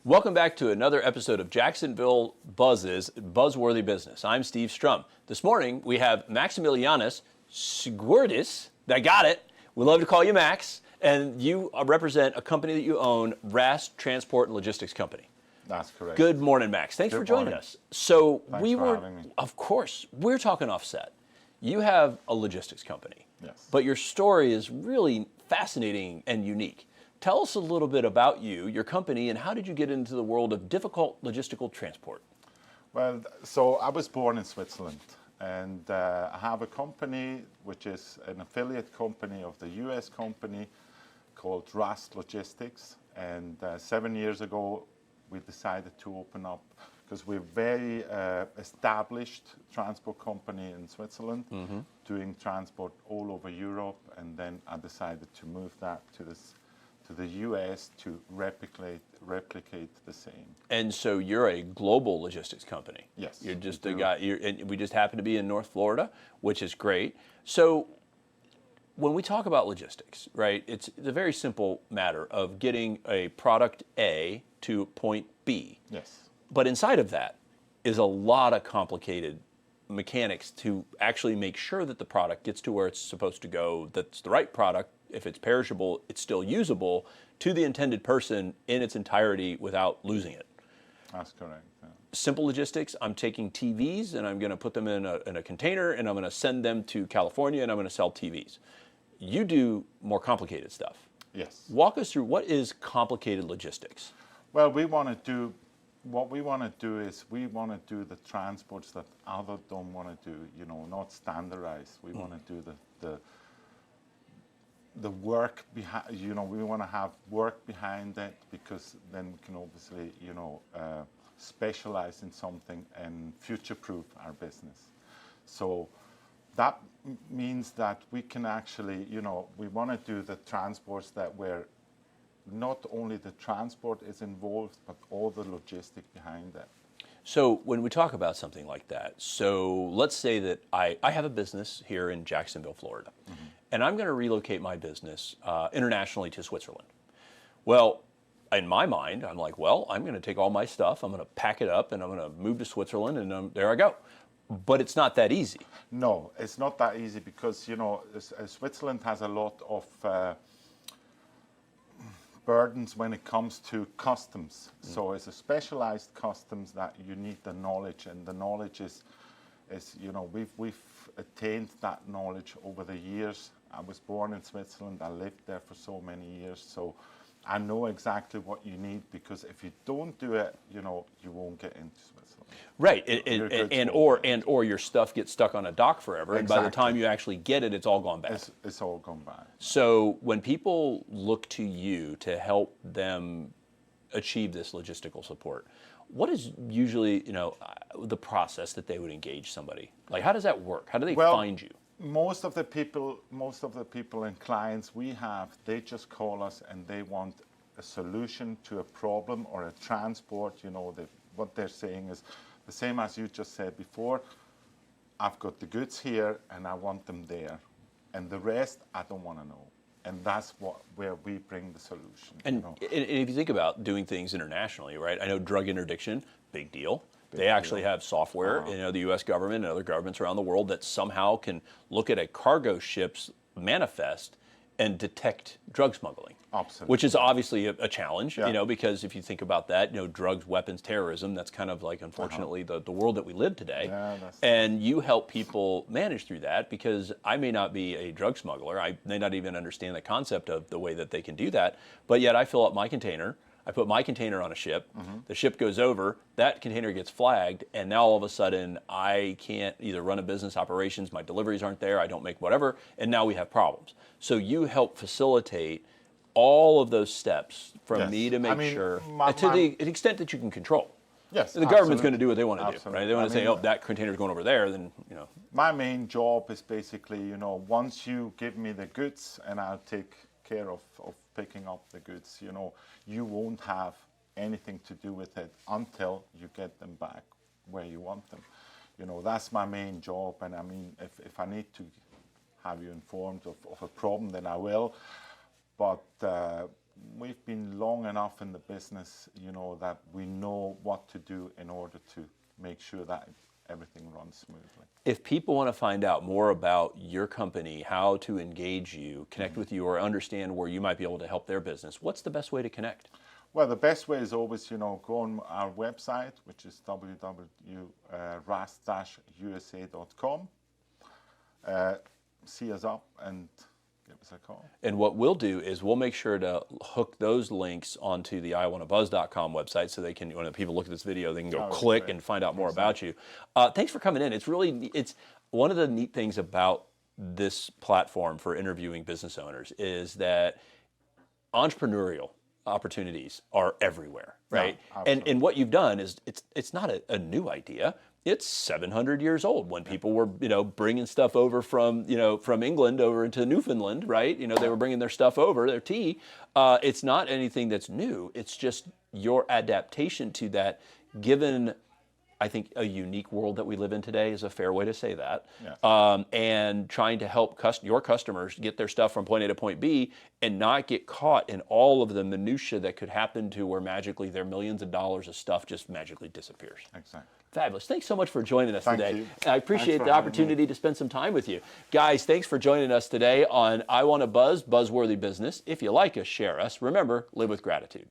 Welcome back to another episode of Jacksonville Buzz's Buzzworthy Business. I'm Steve Strum. This morning we have Maximilianos Sgouridis. I got it. We love to call you Max. And you represent a company that you own, Rast Transport and Logistics Company. That's correct. Good morning, Max. Thanks for joining us. So Thanks for having me. Of course, we're talking offset. You have a logistics company. Yes. But your story is really fascinating and unique. Tell us a little bit about you, your company, and how did you get into the world of difficult logistical transport? Well, so I was born in Switzerland, and I have a company which is an affiliate company of the US company called Rast Logistics. And 7 years ago, we decided to open up, because we're very established transport company in Switzerland, doing transport all over Europe. And then I decided to move that to the US to replicate the same. And so you're a global logistics company. Yes. You're just a guy, and we just happen to be in North Florida, which is great. So when we talk about logistics, right, it's a very simple matter of getting a product A to point B. Yes. But inside of that is a lot of complicated mechanics to actually make sure that the product gets to where it's supposed to go, that's the right product. If it's perishable, it's still usable to the intended person in its entirety without losing it. That's correct. Yeah. Simple logistics, I'm taking TVs and I'm going to put them in a container and I'm going to send them to California and I'm going to sell TVs. You do more complicated stuff. Yes. Walk us through what is complicated logistics. Well, what we want to do is we want to do the transports that others don't want to do, not standardized. We want to do the work behind, we want to have work behind it, because then we can obviously, specialize in something and future-proof our business. So that means that we can actually, we want to do the transports that where not only the transport is involved, but all the logistic behind it. So when we talk about something like that, so let's say that I have a business here in Jacksonville, Florida, and I'm going to relocate my business internationally to Switzerland. Well, in my mind, I'm like, well, I'm going to take all my stuff, I'm going to pack it up, and I'm going to move to Switzerland, and there I go. But it's not that easy. No, it's not that easy, because, Switzerland has a lot of burdens when it comes to customs. So it's a specialized customs that you need the knowledge, and the knowledge is we've attained that knowledge over the years. I was born in Switzerland, I lived there for so many years, so I know exactly what you need, because if you don't do it, you won't get into Switzerland. Right, or your stuff gets stuck on a dock forever, and by the time you actually get it, it's all gone bad. It's all gone bad. So when people look to you to help them achieve this logistical support, what is usually the process that they would engage somebody? Like, how does that work? How do they find you? Most of the people and clients we have, they just call us and they want a solution to a problem or a transport. What they're saying is the same as you just said before. I've got the goods here and I want them there, and the rest I don't want to know. And that's where we bring the solution. And if you think about doing things internationally, right? I know drug interdiction, big deal. They actually have software, the U.S. government and other governments around the world that somehow can look at a cargo ship's manifest and detect drug smuggling. Absolutely. Which is obviously a challenge, because if you think about that, drugs, weapons, terrorism, that's kind of like, unfortunately, the world that we live today. Yeah, and you help people manage through that, because I may not be a drug smuggler. I may not even understand the concept of the way that they can do that, but yet I fill up my container. I put my container on a ship, the ship goes over, that container gets flagged, and now all of a sudden I can't either run a business operations, my deliveries aren't there, I don't make whatever, and now we have problems. So you help facilitate all of those steps from me to make sure, to the extent that you can control. Yes, the government's going to do what they want to do, right? They want to say, oh, that container's going over there, then, My main job is basically, once you give me the goods and I'll take care of picking up the goods, you won't have anything to do with it until you get them back where you want them. That's my main job. And I mean, if I need to have you informed of a problem, then I will. But we've been long enough in the business, you know, that we know what to do in order to make sure that everything runs smoothly. If people want to find out more about your company, how to engage you, connect with you, or understand where you might be able to help their business, what's the best way to connect? Well, the best way is always, you know, go on our website, which is www.rast-usa.com. See us up and give us a call. And what we'll do is we'll make sure to hook those links onto the iwannabuzz.com website so they can, when people look at this video, they can go click and find out more about you. Thanks for coming in. It's one of the neat things about this platform for interviewing business owners is that entrepreneurial opportunities are everywhere, right? Yeah, and what you've done is it's not a new idea. It's 700 years old when people were, bringing stuff over from England over into Newfoundland, right? They were bringing their stuff over, their tea. It's not anything that's new. It's just your adaptation to that, given, I think, a unique world that we live in today is a fair way to say that. Yes. And trying to help your customers get their stuff from point A to point B and not get caught in all of the minutia that could happen to where magically their millions of dollars of stuff just magically disappears. Exactly. Fabulous. Thanks so much for joining us Thank today. you. I appreciate the opportunity to spend some time with you. Guys, thanks for joining us today on I Wanna Buzz, Buzzworthy Business. If you like us, share us. Remember, live with gratitude.